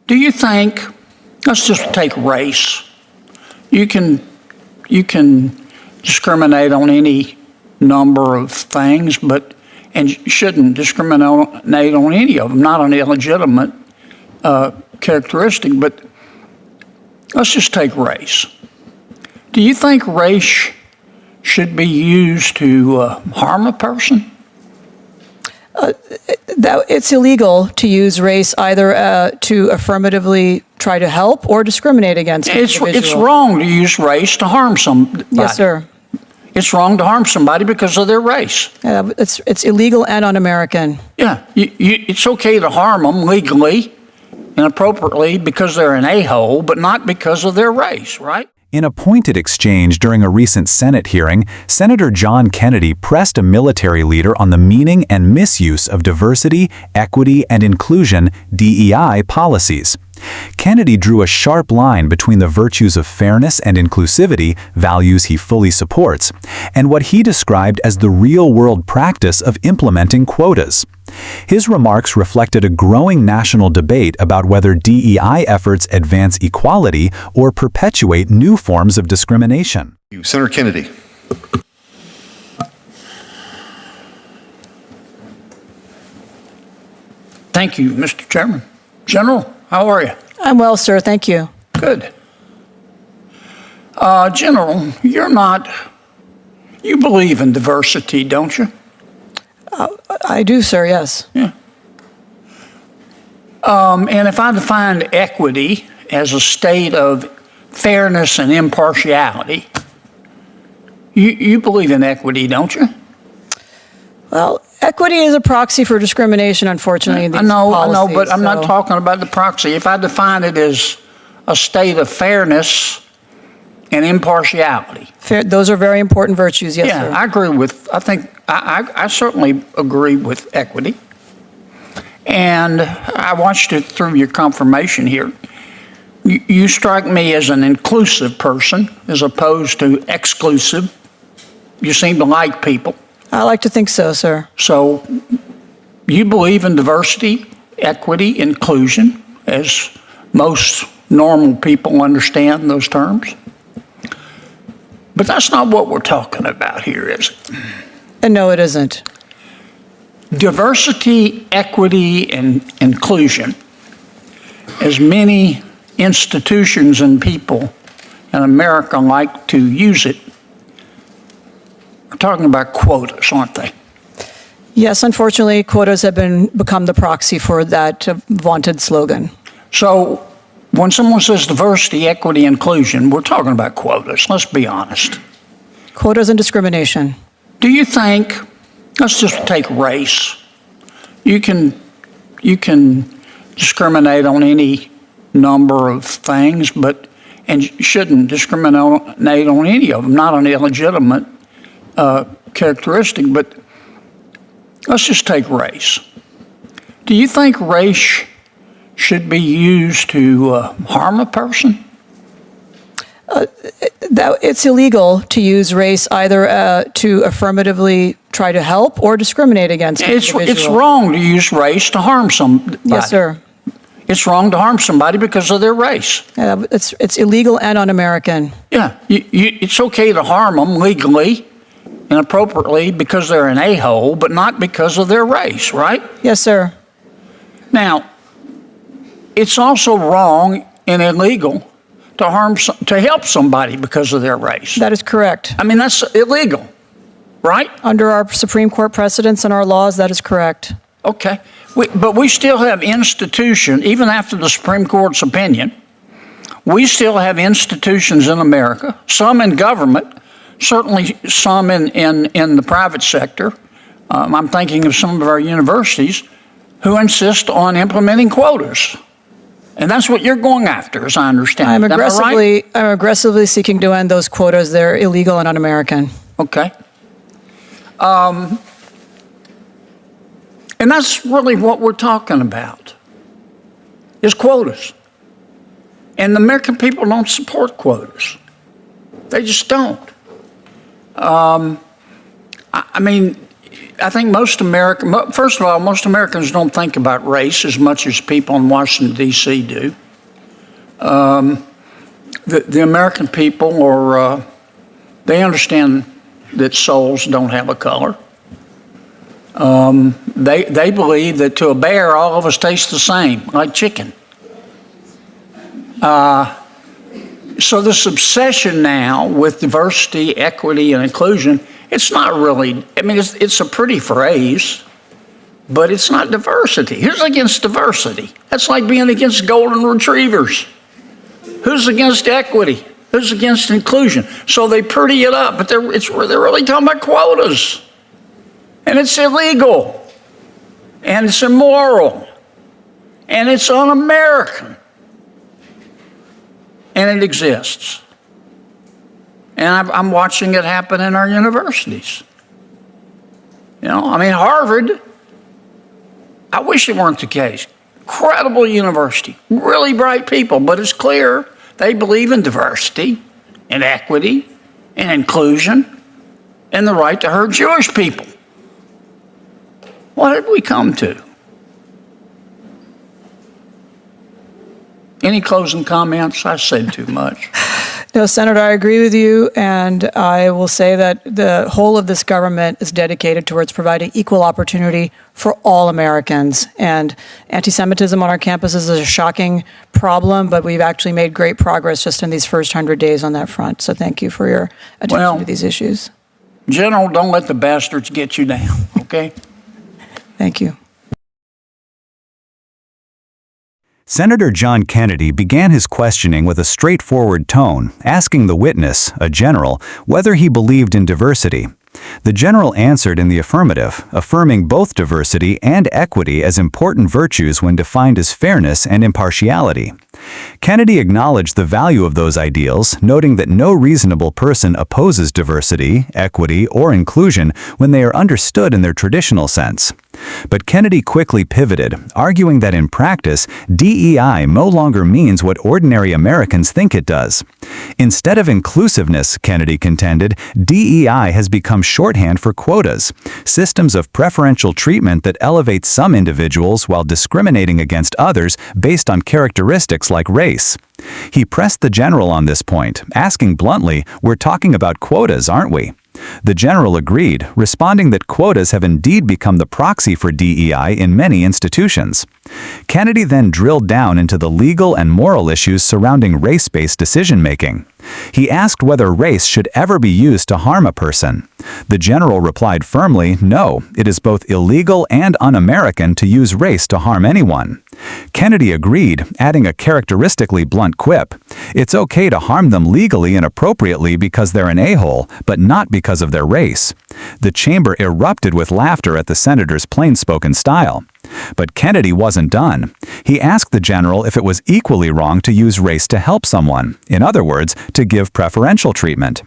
Do you think, let's just take race. You can discriminate on any number of things, and shouldn't discriminate on any of them, not an illegitimate characteristic, but let's just take race. Do you think race should be used to harm a person? It's illegal to use race either to affirmatively try to help or discriminate against an individual. It's wrong to use race to harm somebody. Yes, sir. It's wrong to harm somebody because of their race. It's illegal and un-American. Yeah, it's okay to harm them legally and appropriately because they're an a-hole, but not because of their race, right? In a pointed exchange during a recent Senate hearing, Senator John Kennedy pressed a military leader on the meaning and misuse of diversity, equity, and inclusion (DEI) policies. Kennedy drew a sharp line between the virtues of fairness and inclusivity, values he fully supports, and what he described as the real-world practice of implementing quotas. His remarks reflected a growing national debate about whether DEI efforts advance equality or perpetuate new forms of discrimination. Senator Kennedy. Thank you, Mr. Chairman. General, how are you? I'm well, sir. Thank you. Good. General, you believe in diversity, don't you? I do, sir, yes. Yeah. And if I define equity as a state of fairness and impartiality, you believe in equity, don't you? Well, equity is a proxy for discrimination, unfortunately. In these I know, policies, but I'm not talking about the proxy. If I define it as a state of fairness and impartiality. Those are very important virtues, yes, yeah, sir. I agree with, I certainly agree with equity. And I watched it through your confirmation here. You strike me as an inclusive person as opposed to exclusive. You seem to like people. I like to think so, sir. So you believe in diversity, equity, inclusion, as most normal people understand those terms. But that's not what we're talking about here, is it? And no, it isn't. Diversity, equity, and inclusion, as many institutions and people in America like to use it, are talking about quotas, aren't they? Yes, unfortunately, quotas have become the proxy for that vaunted slogan. So when someone says diversity, equity, inclusion, we're talking about quotas. Let's be honest. Quotas and discrimination. Do you think, let's just take race. You can discriminate on any number of things, and shouldn't discriminate on any of them, not an illegitimate characteristic, but let's just take race. Do you think race should be used to harm a person? It's illegal to use race either to affirmatively try to help or discriminate against an individual. It's wrong to use race to harm somebody. Yes, sir. It's wrong to harm somebody because of their race. It's illegal and un-American. Yeah, it's okay to harm them legally and appropriately because they're an a-hole, but not because of their race, right? Yes, sir. Now, it's also wrong and illegal to help somebody because of their race. That is correct. I mean, that's illegal, right? Under our Supreme Court precedents and our laws, that is correct. Okay. But we still have institutions, even after the Supreme Court's opinion, we still have institutions in America, some in government, certainly some in the private sector. I'm thinking of some of our universities who insist on implementing quotas. And that's what you're going after, as I understand it. I'm aggressively seeking to end those quotas. They're illegal and un-American. Okay. And that's really what we're talking about, is quotas. And the American people don't support quotas. They just don't. I mean, I think first of all, most Americans don't think about race as much as people in Washington, D.C. do. The American people they understand that souls don't have a color. They believe that to a bear, all of us taste the same, like chicken. So this obsession now with diversity, equity, and inclusion, it's not really, I mean, it's a pretty phrase, but it's not diversity. Who's against diversity? That's like being against golden retrievers. Who's against equity? Who's against inclusion? So they pretty it up, but they're really talking about quotas. And it's illegal. And it's immoral. And it's un-American. And it exists. And I'm watching it happen in our universities. You know, I mean, Harvard, I wish it weren't the case. Incredible university, really bright people, but it's clear they believe in diversity and equity and inclusion and the right to hurt Jewish people. What did we come to? Any closing comments? I said too much. No, Senator, I agree with you, and I will say that the whole of this government is dedicated towards providing equal opportunity for all Americans. And anti-Semitism on our campuses is a shocking problem, but we've actually made great progress just in these first 100 days on that front. So thank you for your attention to these issues. General, don't let the bastards get you down, okay? Thank you. Senator John Kennedy began his questioning with a straightforward tone, asking the witness, a general, whether he believed in diversity. The general answered in the affirmative, affirming both diversity and equity as important virtues when defined as fairness and impartiality. Kennedy acknowledged the value of those ideals, noting that no reasonable person opposes diversity, equity, or inclusion when they are understood in their traditional sense. But Kennedy quickly pivoted, arguing that in practice, DEI no longer means what ordinary Americans think it does. Instead of inclusiveness, Kennedy contended, DEI has become shorthand for quotas, systems of preferential treatment that elevate some individuals while discriminating against others based on characteristics like race. He pressed the general on this point, asking bluntly, "We're talking about quotas, aren't we?" The general agreed, responding that quotas have indeed become the proxy for DEI in many institutions. Kennedy then drilled down into the legal and moral issues surrounding race-based decision-making. He asked whether race should ever be used to harm a person. The general replied firmly, no, it is both illegal and un-American to use race to harm anyone. Kennedy agreed, adding a characteristically blunt quip. It's okay to harm them legally and appropriately because they're an a-hole, but not because of their race. The chamber erupted with laughter at the senator's plainspoken style. But Kennedy wasn't done. He asked the general if it was equally wrong to use race to help someone, in other words, to give preferential treatment.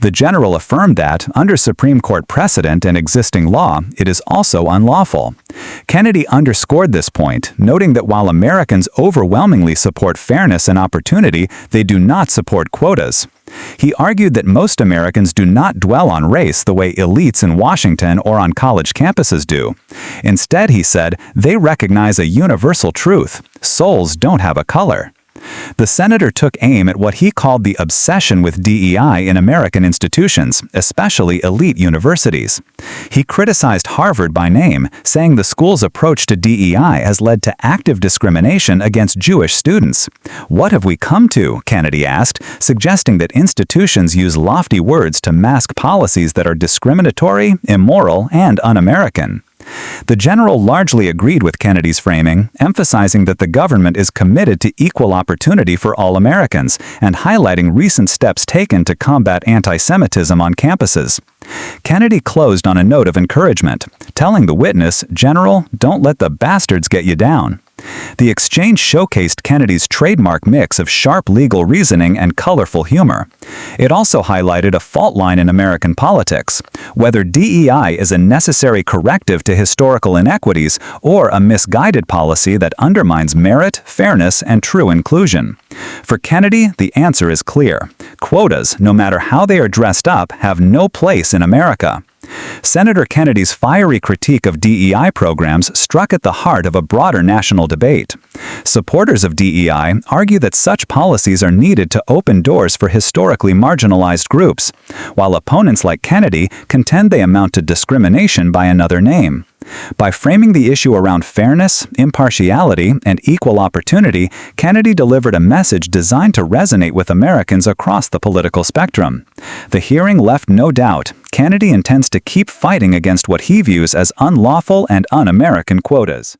The general affirmed that, under Supreme Court precedent and existing law, it is also unlawful. Kennedy underscored this point, noting that while Americans overwhelmingly support fairness and opportunity, they do not support quotas. He argued that most Americans do not dwell on race the way elites in Washington or on college campuses do. Instead, he said, they recognize a universal truth: souls don't have a color. The senator took aim at what he called the obsession with DEI in American institutions, especially elite universities. He criticized Harvard by name, saying the school's approach to DEI has led to active discrimination against Jewish students. What have we come to? Kennedy asked, suggesting that institutions use lofty words to mask policies that are discriminatory, immoral, and un-American. The general largely agreed with Kennedy's framing, emphasizing that the government is committed to equal opportunity for all Americans and highlighting recent steps taken to combat anti-Semitism on campuses. Kennedy closed on a note of encouragement, telling the witness, "General, don't let the bastards get you down." The exchange showcased Kennedy's trademark mix of sharp legal reasoning and colorful humor. It also highlighted a fault line in American politics, whether DEI is a necessary corrective to historical inequities or a misguided policy that undermines merit, fairness, and true inclusion. For Kennedy, the answer is clear. Quotas, no matter how they are dressed up, have no place in America. Senator Kennedy's fiery critique of DEI programs struck at the heart of a broader national debate. Supporters of DEI argue that such policies are needed to open doors for historically marginalized groups, while opponents like Kennedy contend they amount to discrimination by another name. By framing the issue around fairness, impartiality, and equal opportunity, Kennedy delivered a message designed to resonate with Americans across the political spectrum. The hearing left no doubt Kennedy intends to keep fighting against what he views as unlawful and un-American quotas.